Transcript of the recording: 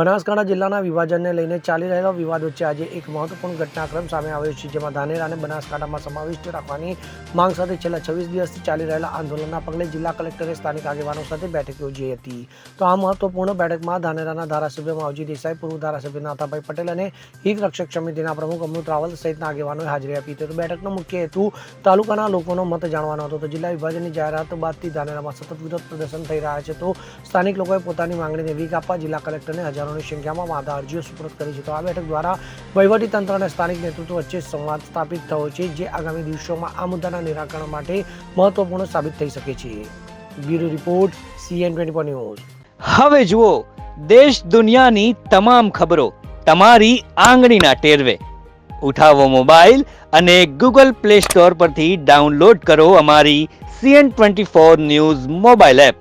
બનાસકાંઠા જિલ્લાના વિભાજનને લઈને ચાલી રહેલા વિવાદ વચ્ચે આજે એક મહત્વપૂર્ણ ઘટનાક્રમ સામે આવ્યો છે, જેમાં ધાનેરાને બનાસકાંઠામાં સમાવિષ્ટ રાખવાની માંગ સાથે છેલ્લા 26 દિવસથી ચાલી રહેલા આંદોલનના પગલે જિલ્લા કલેક્ટરે સ્થાનિક આગેવાનો સાથે બેઠક યોજી હતી। તો આ મહત્વપૂર્ણ બેઠકમાં ધાનેરાના ધારાસભ્ય માવજી દેસાઈ, પૂર્વ ધારાસભ્ય નાથાભાઈ પટેલ અને હિત રક્ષક સમિતિના પ્રમુખ અમૃત રાવલ સહિતના આગેવાનોએ હાજરી આપી હતી। તો બેઠકનો મુખ્ય હેતુ તાલુકાના લોકોનો મત જાણવાનો હતો। તો જિલ્લા વિભાજનની જાહેરાત બાદથી ધાનેરામાં સતત વિરોધ પ્રદર્શન થઈ રહ્યા છે। તો સ્થાનિક લોકોએ પોતાની માંગણીને વેગ આપવા જિલ્લા કલેક્ટરને હજારોની સંખ્યામાં વાંધા અરજીઓ સુપરત કરી છે। તો આ બેઠક દ્વારા વહીવટીતંત્ર અને સ્થાનિક નેતૃત્વ વચ્ચે સંવાદ સ્થાપિત થયો છે, જે આગામી દિવસોમાં આ મુદ્દાના નિરાકરણ માટે મહત્વપૂર્ણ સાબિત થઈ શકે છે। Bureau report, CN24 news. હવે જુઓ દેશ દુનિયાની તમામ ખબરો તમારી આંગળીના ટેરવે। ઉઠાવો મોબાઈલ અને Google Play Store પરથી ડાઉનલોડ કરો અમારી CN24 ન્યૂઝ મોબાઈલ એપ।